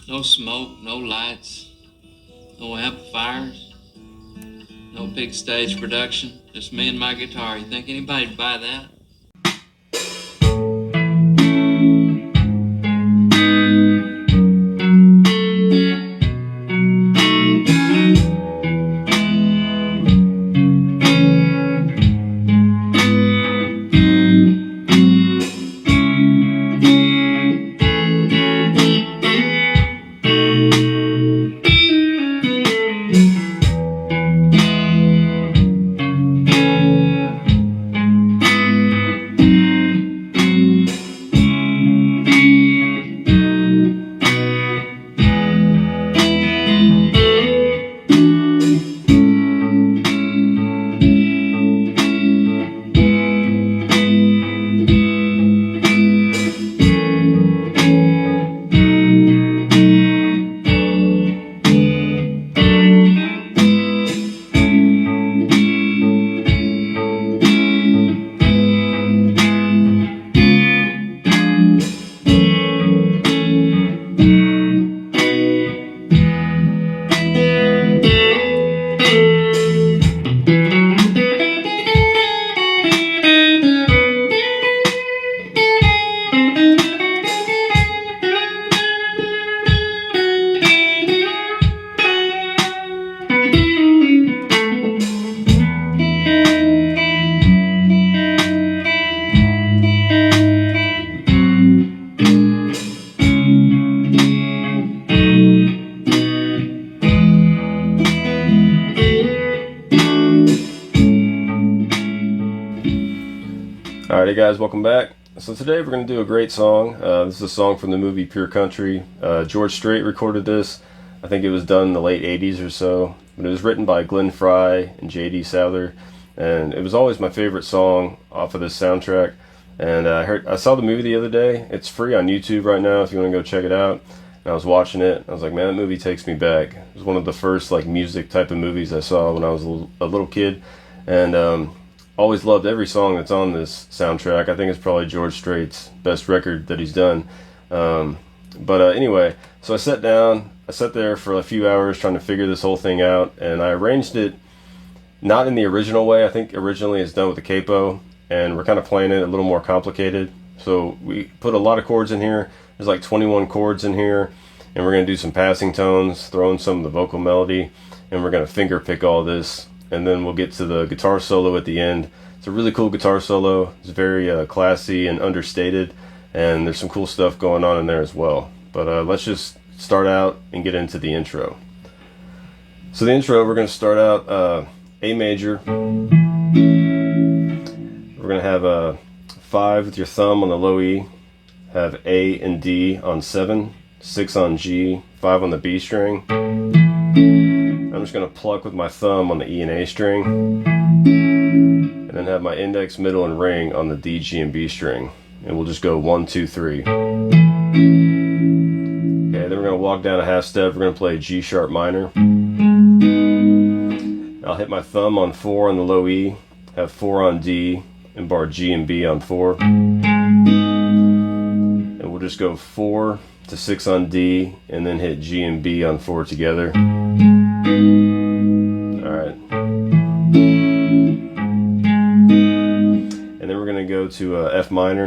No smoke, no lights, no amplifiers, no big stage production. Just me and my guitar. You think anybody'd buy that? Alrighty guys, welcome back. So today we're going to do a great song. This is a song from the movie Pure Country. George Strait recorded this. I think it was done in the late 80s or so. But it was written by Glenn Frey and J.D. Souther. And it was always my favorite song off of this soundtrack. And I saw the movie the other day. It's free on YouTube right now if you want to go check it out. And I was watching it. I was like, man, that movie takes me back. It was one of the first like music type of movies I saw when I was a little kid. And always loved every song that's on this soundtrack. I think it's probably George Strait's best record that he's done. Anyway, so I sat there for a few hours trying to figure this whole thing out, and I arranged it not in the original way. I think originally it's done with the capo, and we're kind of playing it a little more complicated. So we put a lot of chords in here. There's like 21 chords in here, and we're going to do some passing tones, throw in some of the vocal melody, and we're going to finger pick all this. And then we'll get to the guitar solo at the end. It's a really cool guitar solo. It's very classy and understated, and there's some cool stuff going on in there as well. But let's just start out and get into the intro. So the intro, we're going to start out A major. We're going to have a 5 with your thumb on the low E, have A and D on 7, 6 on G, 5 on the B string. I'm just going to pluck with my thumb on the E and A string, and then have my index, middle, and ring on the D, G, and B string. And we'll just go 1, 2, 3. Okay, then we're going to walk down a half step. We're going to play G sharp minor. I'll hit my thumb on 4 on the low E, have 4 on D, and bar G and B on 4. And we'll just go 4 to 6 on D, and then hit G and B on 4 together. Alright. And then we're going to go to F minor.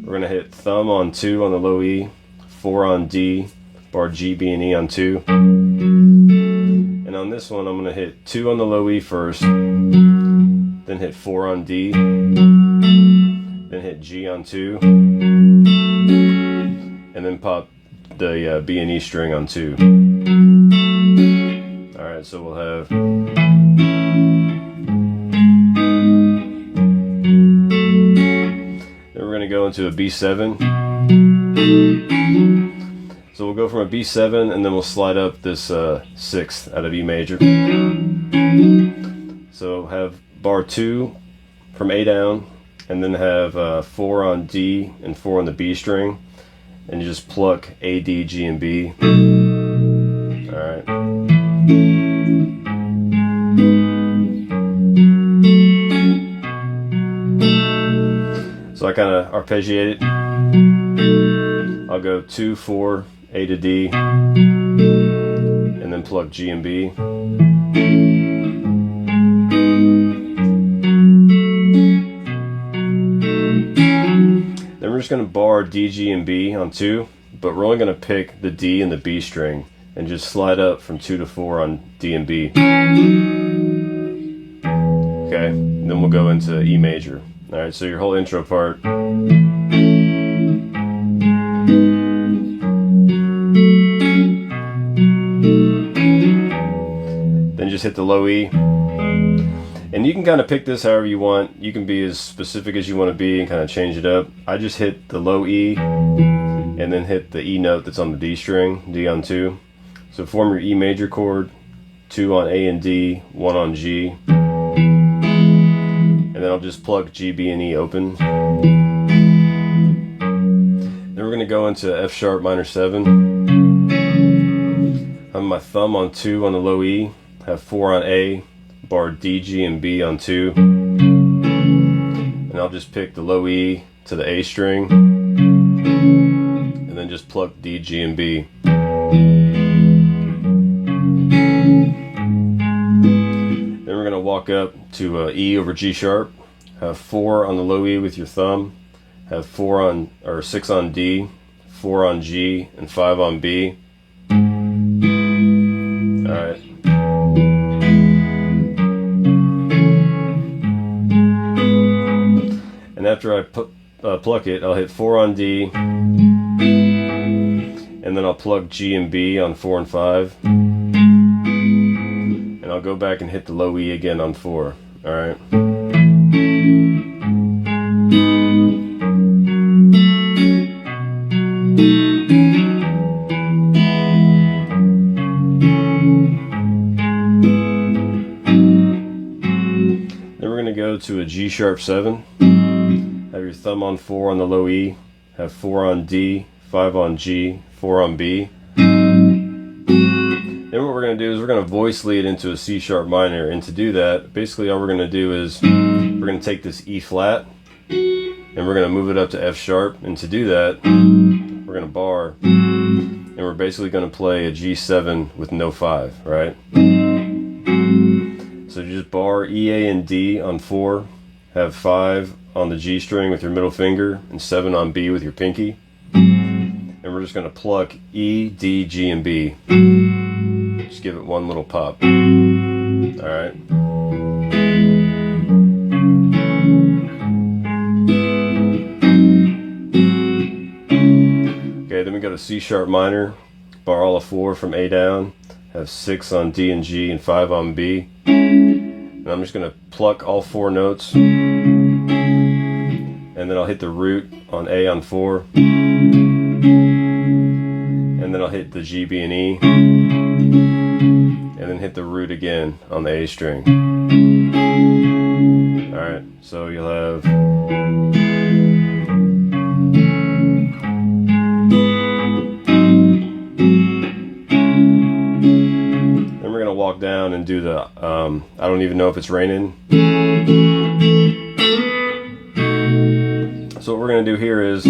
We're going to hit thumb on 2 on the low E, 4 on D, bar G, B, and E on 2. And on this one I'm going to hit 2 on the low E first, then hit 4 on D, then hit G on 2, and then pop the B and E string on 2. Alright, so we'll have then we're going to go into a B7. So we'll go from a B7 and then we'll slide up this 6th out of E major. So have bar 2 from A down, and then have 4 on D and 4 on the B string. And you just pluck A, D, G, and B. Alright. So I kind of arpeggiate it. I'll go 2, 4, A to D, and then plug G and B. Then we're just going to bar D, G, and B on 2, but we're only going to pick the D and the B string and just slide up from 2 to 4 on D and B. Okay, and then we'll go into E major. Alright, so your whole intro part. Then just hit the low E. And you can kind of pick this however you want. You can be as specific as you want to be and kind of change it up. I just hit the low E and then hit the E note that's on the D string, D on 2. So form your E major chord, 2 on A and D, 1 on G. And then I'll just plug G, B, and E open. Then we're going to go into F sharp minor 7. I have my thumb on 2 on the low E, have 4 on A, bar D, G, and B on 2, and I'll just pick the low E to the A string, and then just pluck D, G, and B. Then we're going to walk up to E over G sharp, have 4 on the low E with your thumb, have 4 on, or 6 on D, 4 on G, and 5 on B. Alright. And after I pluck it, I'll hit 4 on D, and then I'll plug G and B on 4 and 5, and I'll go back and hit the low E again on 4. Alright. Then we're going to go to a G sharp 7. Have your thumb on 4 on the low E, have 4 on D, 5 on G, 4 on B. Then what we're going to do is we're going to voice lead into a C sharp minor, and to do that, basically all we're going to do is we're going to take this E flat and we're going to move it up to F sharp, and to do that we're going to bar, and we're basically going to play a G7 with no 5, right? So you just bar E, A, and D on 4, have 5 on the G string with your middle finger, and 7 on B with your pinky. And we're just going to pluck E, D, G, and B. Just give it one little pop. Alright. Okay, then we go to C sharp minor, bar all of 4 from A down, have 6 on D and G, and 5 on B. And I'm just going to pluck all 4 notes, and then I'll hit the root on A on 4, and then I'll hit the G, B, and E, and then hit the root again on the A string. Alright, so you'll have... Then we're going to walk down and do the, I don't even know if it's raining. So what we're going to do here is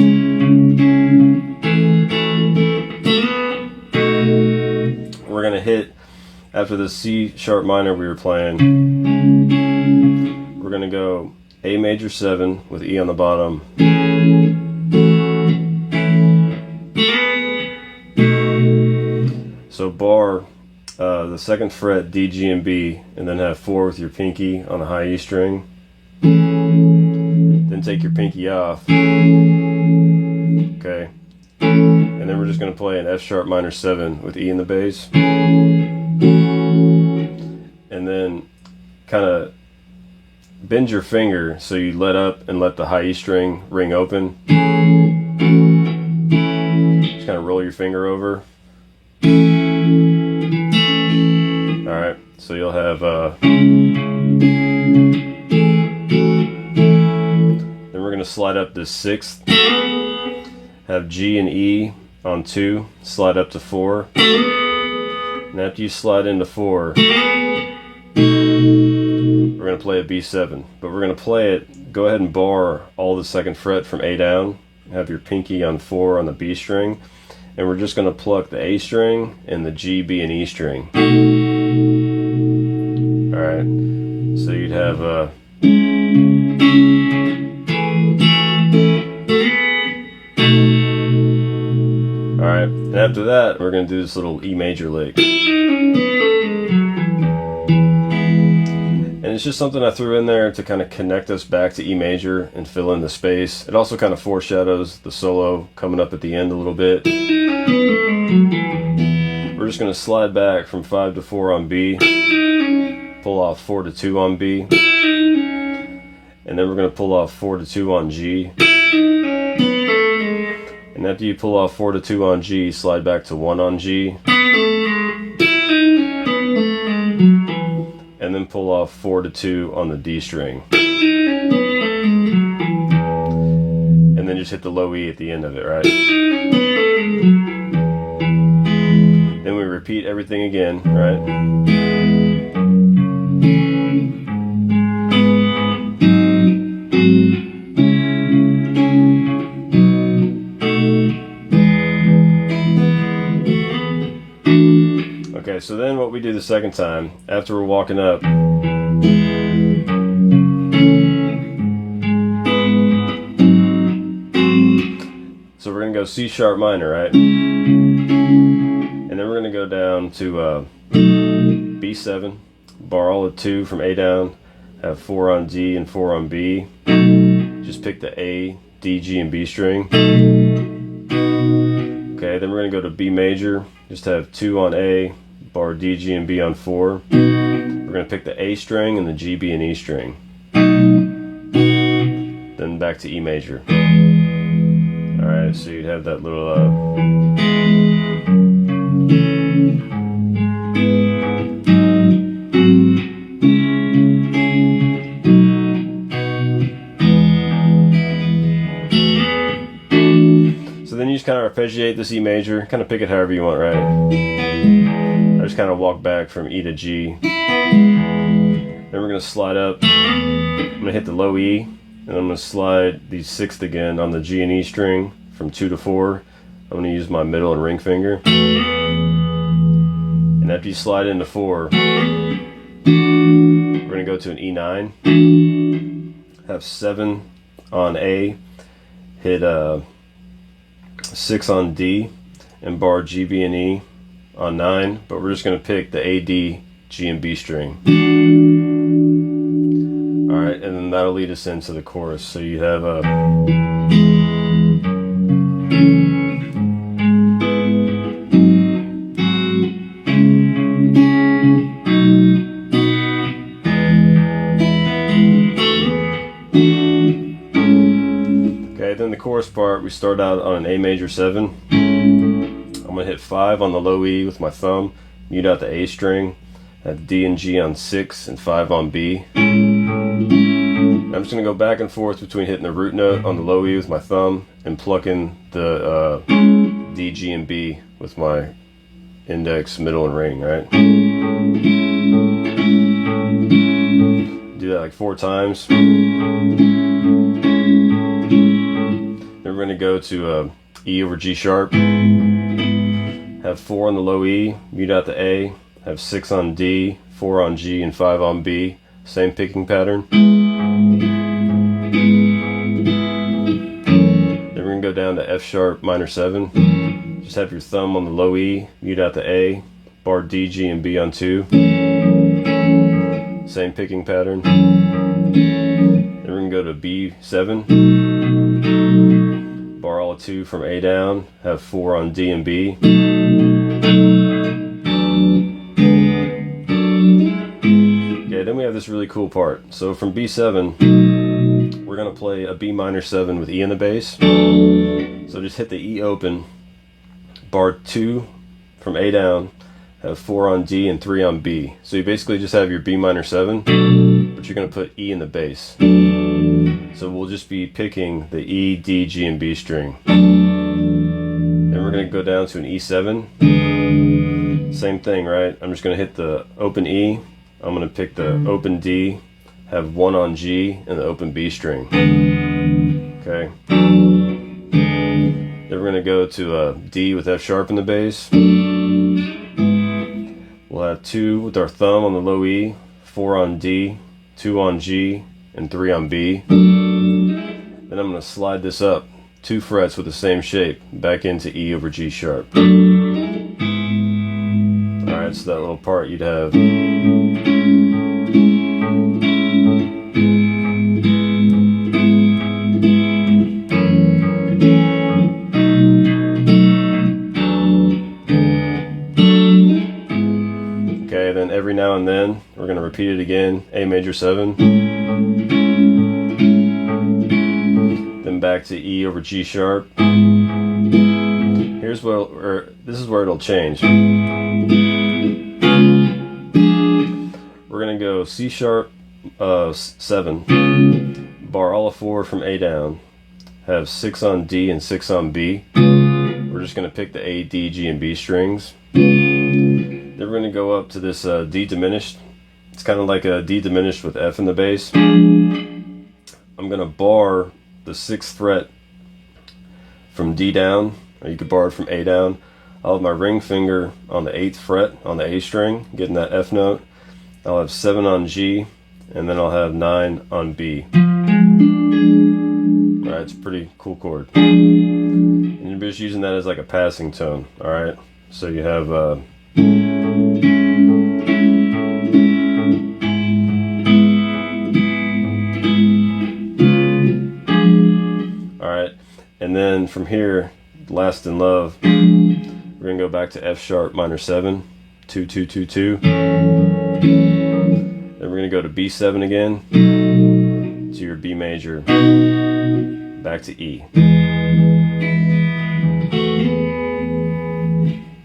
we're going to hit, after the C sharp minor we were playing, we're going to go A major 7 with E on the bottom, so bar the 2nd fret D, G, and B, and then have 4 with your pinky on the high E string. Then take your pinky off. Okay. And then we're just going to play an F sharp minor 7 with E in the bass. And then kind of bend your finger so you let up and let the high E string ring open. Just kind of roll your finger over. Alright, so you'll have then we're going to slide up the 6th, have G and E on 2, slide up to 4, and after you slide into 4, we're going to play a B7, but we're going to play it, go ahead and bar all the 2nd fret from A down, have your pinky on 4 on the B string, and we're just going to pluck the A string and the G, B, and E string. Alright, so you'd have alright, and after that we're going to do this little E major lick. And it's just something I threw in there to kind of connect us back to E major and fill in the space. It also kind of foreshadows the solo coming up at the end a little bit. We're just going to slide back from 5 to 4 on B, pull off 4 to 2 on B, and then we're going to pull off 4 to 2 on G. And after you pull off 4 to 2 on G, slide back to 1 on G, and then pull off 4 to 2 on the D string. And then just hit the low E at the end of it, right? Then we repeat everything again, right? Okay, so then what we do the second time, after we're walking up, so we're going to go C sharp minor, right? And then we're going to go down to B7, bar all of 2 from A down, have 4 on D and 4 on B. Just pick the A, D, G, and B string. Okay, then we're going to go to B major, just have 2 on A, bar D, G, and B on 4. We're going to pick the A string and the G, B, and E string. Then back to E major. Alright, so you'd have that little so then you just kind of arpeggiate this E major, kind of pick it however you want, right? I just kind of walk back from E to G. Then we're going to slide up. I'm going to hit the low E, and I'm going to slide the 6th again on the G and E string from 2 to 4. I'm going to use my middle and ring finger. And after you slide into 4, we're going to go to an E9. Have 7 on A, hit 6 on D, and bar G, B, and E on 9, but we're just going to pick the A, D, G, and B string. Alright, and then that'll lead us into the chorus. So you have a okay, then the chorus part, we start out on an A major 7. I'm going to hit 5 on the low E with my thumb, mute out the A string, have D and G on 6 and 5 on B. I'm just going to go back and forth between hitting the root note on the low E with my thumb and plucking the D, G, and B with my index, middle, and ring, right? Do that like 4 times. Then we're going to go to E over G sharp. Have 4 on the low E, mute out the A, have 6 on D, 4 on G, and 5 on B. Same picking pattern. Then we're going to go down to F sharp minor 7. Just have your thumb on the low E, mute out the A, bar D, G, and B on 2. Same picking pattern. Then we're going to go to B7. Bar all of 2 from A down, have 4 on D and B. Okay, then we have this really cool part. So from B7, we're going to play a B minor 7 with E in the bass. So just hit the E open, bar 2 from A down, have 4 on D and 3 on B. So you basically just have your B minor 7, but you're going to put E in the bass. So we'll just be picking the E, D, G, and B string. Then we're going to go down to an E7. Same thing, right? I'm just going to hit the open E. I'm going to pick the open D, have 1 on G, and the open B string. Okay. going to go to D with F sharp in the bass. We'll have 2 with our thumb on the low E, 4 on D, 2 on G, and 3 on B. Then I'm going to slide this up 2 frets with the same shape back into E over G sharp. Alright, so that little part you'd have. Okay, then every now and then we're going to repeat it again. A major 7. Then back to E over G sharp. Here's where, this is where it'll change. We're going to go C sharp 7, bar all of 4 from A down, have 6 on D and 6 on B. We're just going to pick the A, D, G, and B strings. Then we're going to go up to this D diminished. It's kind of like a D diminished with F in the bass. I'm going to bar the 6th fret from D down, or you could bar it from A down. I'll have my ring finger on the 8th fret on the A string, getting that F note. I'll have 7 on G, and then I'll have 9 on B. Alright, it's a pretty cool chord. And you're just using that as like a passing tone, alright? So you have alright, and then from here, Last in Love, we're going to go back to F sharp minor 7, 2, 2, 2, 2. Then we're going to go to B7 again, to your B major, back to E.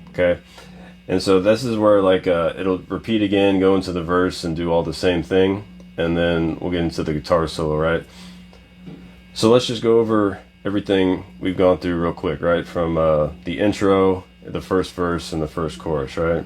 Okay, and so this is where like it'll repeat again, go into the verse and do all the same thing, and then we'll get into the guitar solo, right? So let's just go over everything we've gone through real quick, right? From the intro, the first verse, and the first chorus, right?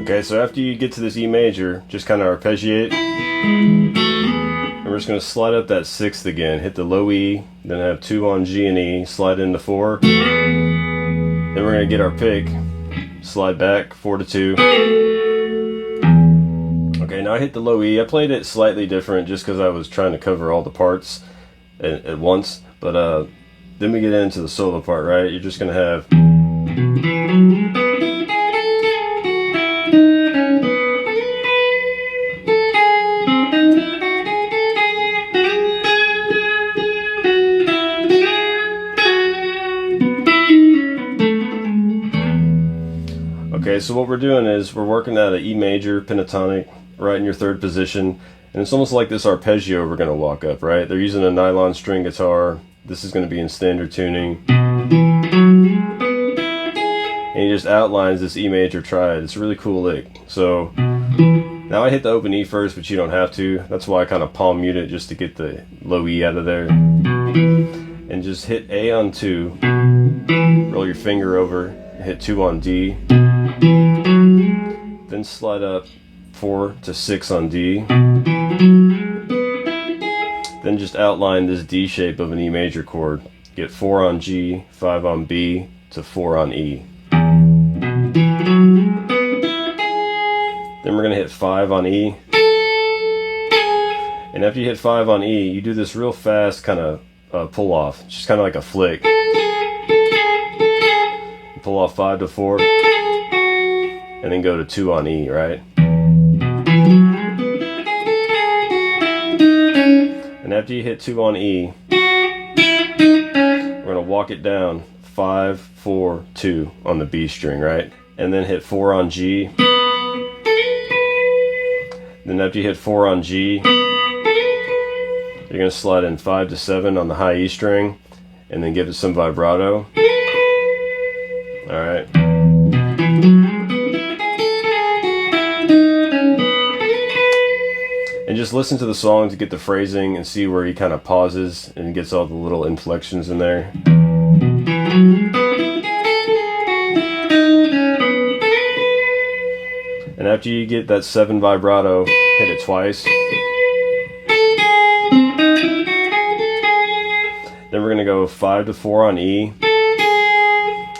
Okay, so after you get to this E major, just kind of arpeggiate. And we're just going to slide up that 6th again, hit the low E, then have 2 on G and E, slide into 4. Then we're going to get our pick, slide back, 4 to 2. Okay, now I hit the low E. I played it slightly different just because I was trying to cover all the parts at once. But then we get into the solo part, right? You're just going to have... Okay, so what we're doing is we're working at an E major pentatonic right in your 3rd position, and it's almost like this arpeggio we're going to walk up, right? They're using a nylon string guitar. This is going to be in standard tuning. And he just outlines this E major triad. It's a really cool lick. So now I hit the open E first, but you don't have to. That's why I kind of palm mute it just to get the low E out of there. And just hit A on 2, roll your finger over, hit 2 on D, then slide up 4 to 6 on D, then just outline this D shape of an E major chord, get 4 on G, 5 on B, to 4 on E. Then we're going to hit 5 on E, And after you hit 5 on E, you do this real fast kind of pull off. It's just kind of like a flick. You pull off 5 to 4, and then go to 2 on E, right? And after you hit 2 on E, we're going to walk it down 5, 4, 2 on the B string, right? And then hit 4 on G. Then after you hit 4 on G, you're going to slide in 5 to 7 on the high E string, and then give it some vibrato. Alright. And just listen to the song to get the phrasing and see where he kind of pauses and gets all the little inflections in there. And after you get that 7 vibrato, hit it twice. Then we're going to go 5 to 4 on E,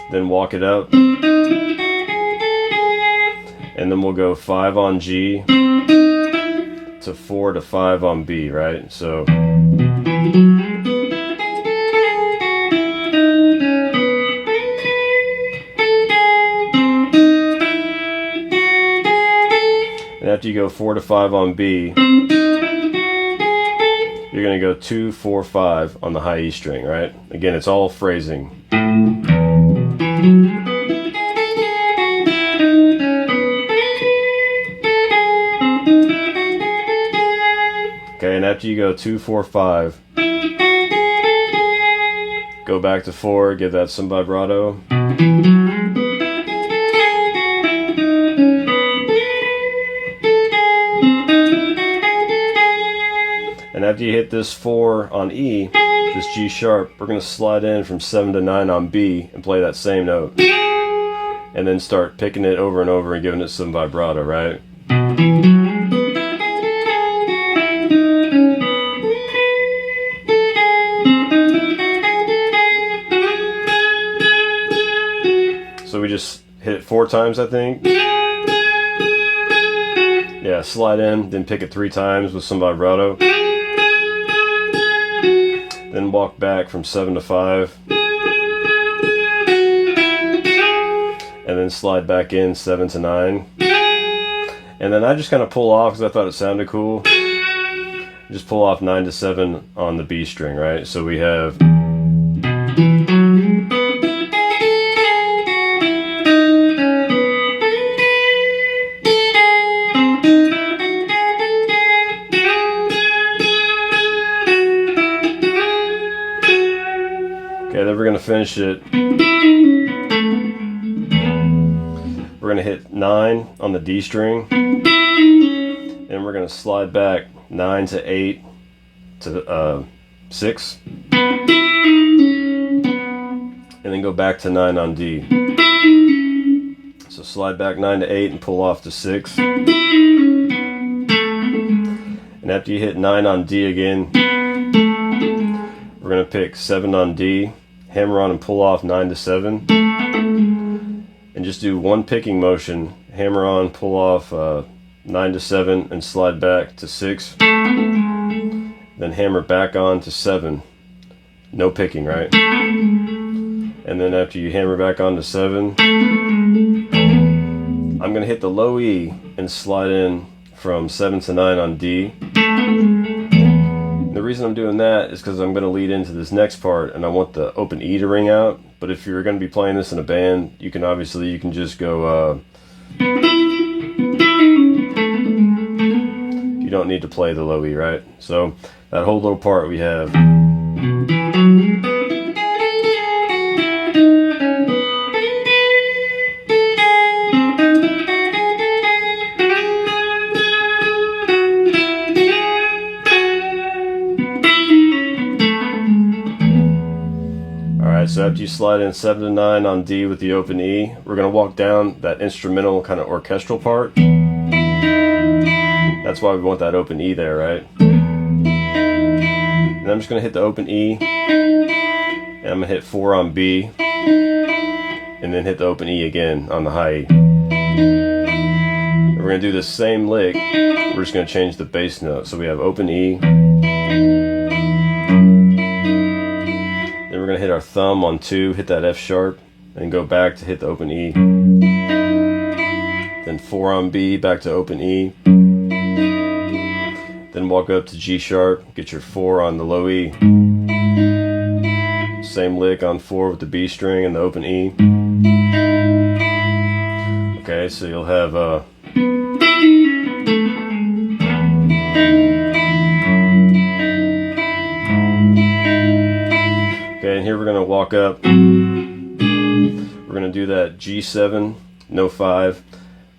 then walk it up, and then we'll go 5 on G to 4 to 5 on B, right? So and after you go 4 to 5 on B, you're going to go 2, 4, 5 on the high E string, right? Again, it's all phrasing. Okay, and after you go 2, 4, 5, go back to 4, give that some vibrato. And after you hit this 4 on E, this G sharp, we're going to slide in from 7 to 9 on B and play that same note. And then start picking it over and over and giving it some vibrato, right? So we just hit it 4 times, I think. Yeah, slide in, then pick it 3 times with some vibrato. Then walk back from 7 to 5. And then slide back in 7 to 9. And then I just kind of pull off because I thought it sounded cool. Just pull off 9 to 7 on the B string, right? So we have... Okay, then we're going to finish it. We're going to hit 9 on the D string. And we're going to slide back 9 to 8 to 6. And then go back to 9 on D. So slide back 9 to 8 and pull off to 6. And after you hit 9 on D again, we're going to pick 7 on D, hammer on and pull off 9 to 7, and just do one picking motion, hammer on, pull off 9 to 7, and slide back to 6, then hammer back on to 7, no picking, right? And then after you hammer back on to 7, I'm going to hit the low E and slide in from 7 to 9 on D. The reason I'm doing that is because I'm going to lead into this next part and I want the open E to ring out. But if you're going to be playing this in a band, you can just go, you don't need to play the low E, right? So that whole little part we have. So after you slide in 7 to 9 on D with the open E, we're going to walk down that instrumental kind of orchestral part. That's why we want that open E there, right? And I'm just going to hit the open E, and I'm going to hit 4 on B, and then hit the open E again on the high E. And we're We're going to do the same lick, we're just going to change the bass note. So we have open E, then we're going to hit our thumb on 2, hit that F sharp, and go back to hit the open E, then 4 on B, back to open E, then walk up to G sharp, get your 4 on the low E, same lick on 4 with the B string and the open E. Okay, so you'll have okay, and here we're going to walk up. We're going to do that G7, no 5,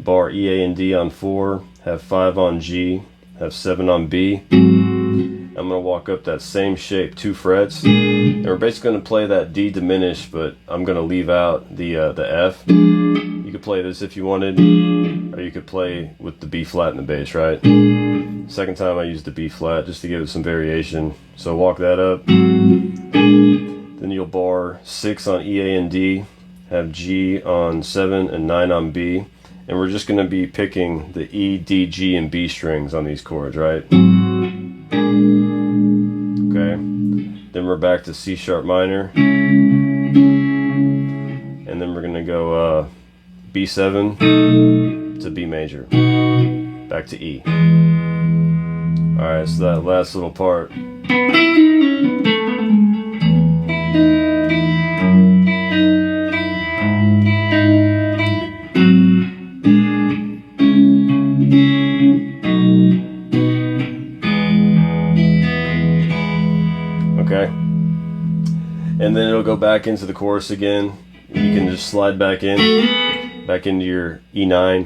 bar E, A, and D on 4, have 5 on G, have 7 on B. I'm going to walk up that same shape, 2 frets, and we're basically going to play that D diminished, but I'm going to leave out the F. You could play this if you wanted, or you could play with the B flat in the bass, right? Second time I used the B flat just to give it some variation. So walk that up, then you'll bar 6 on E, A, and D, have G on 7 and 9 on B, and we're just going to be picking the E, D, G, and B strings on these chords, right? Okay, then we're back to C sharp minor, and then we're going to go B7 to B major, back to E. Alright, so that last little part. Okay, and then it'll go back into the chorus again. You can just slide back into your E9,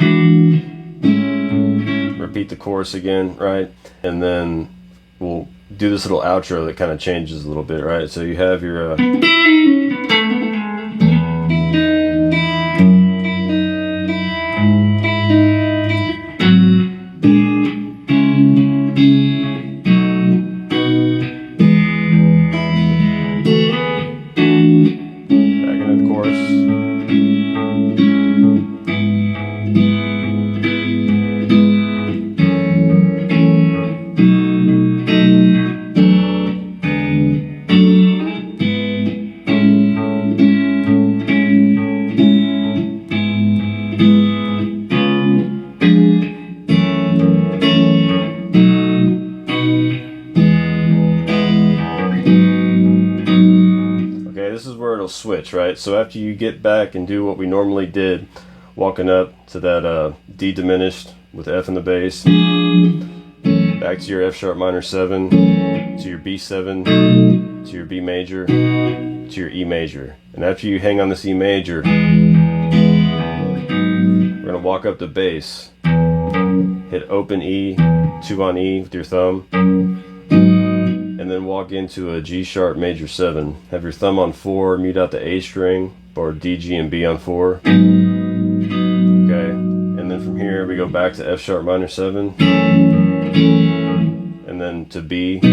repeat the chorus again, right? And then we'll do this little outro that kind of changes a little bit, right? So you have your switch, right? So after you get back and do what we normally did, walking up to that D diminished with F in the bass, back to your F sharp minor 7, to your B7, to your B major, to your E major. And after you hang on this E major, we're going to walk up the bass, hit open E, 2 on E with your thumb, and then walk into a G sharp major 7. Have your thumb on 4, mute out the A string, or D, G, and B on 4. Okay, and then from here we go back to F sharp minor 7, and then to B, to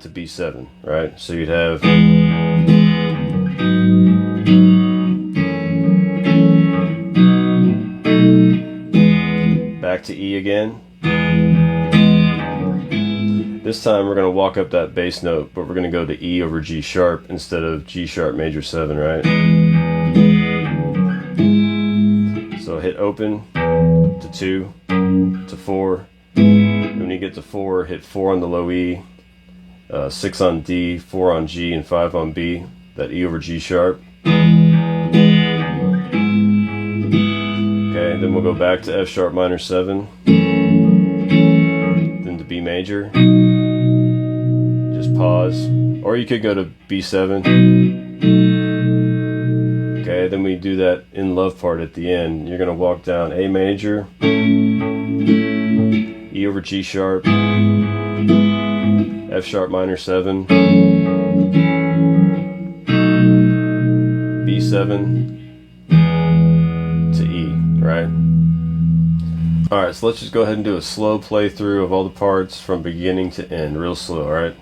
B7, right? So you'd have back to E again. This time we're going to walk up that bass note, but we're going to go to E over G sharp instead of G sharp major 7, right? So hit open to 2, to 4. When you get to 4, hit 4 on the low E, 6 on D, 4 on G, and 5 on B, that E over G sharp. Okay, then we'll go back to F sharp minor 7, then to B major. Just pause, or you could go to B7. Okay, then we do that in love part at the end. You're going to walk down A major, E over G sharp, F sharp minor 7, B7 to E, right? Alright, so let's just go ahead and do a slow playthrough of all the parts from beginning to end, real slow, alright?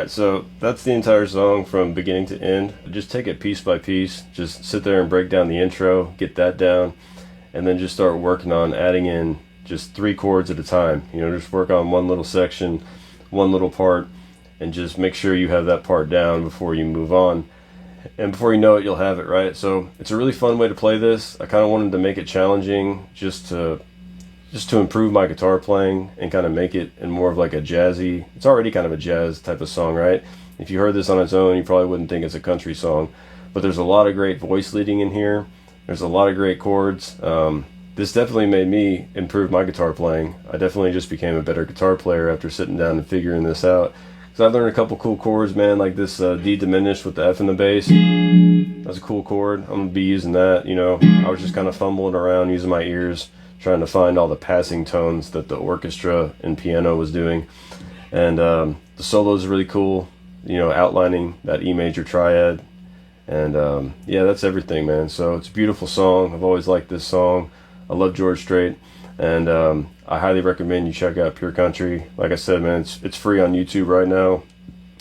Alright, so that's the entire song from beginning to end. Just take it piece by piece. Just sit there and break down the intro, get that down, and then just start working on adding in just 3 chords at a time. You know, just work on one little section, one little part, and just make sure you have that part down before you move on. And before you know it, you'll have it, right? So it's a really fun way to play this. I kind of wanted to make it challenging just to improve my guitar playing and kind of make it in more of like a jazzy, it's already kind of a jazz type of song, right? If you heard this on its own, you probably wouldn't think it's a country song, but there's a lot of great voice leading in here. There's a lot of great chords. This definitely made me improve my guitar playing. I definitely just became a better guitar player after sitting down and figuring this out. So I learned a couple cool chords, man, like this D diminished with the F in the bass. That's a cool chord. I'm gonna be using that. You know, I was just kind of fumbling around using my ears, trying to find all the passing tones that the orchestra and piano was doing. And the solo is really cool, you know, outlining that E major triad. And yeah, that's everything, man. So it's a beautiful song. I've always liked this song. I love George Strait, and I highly recommend you check out Pure Country. Like I said, man, it's free on YouTube right now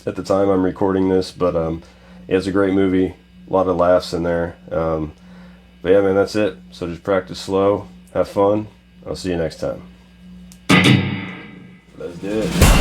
at the time I'm recording this, but it's a great movie, a lot of laughs in there. But yeah, man, that's it. So just practice slow, have fun. I'll see you next time. Let's do it.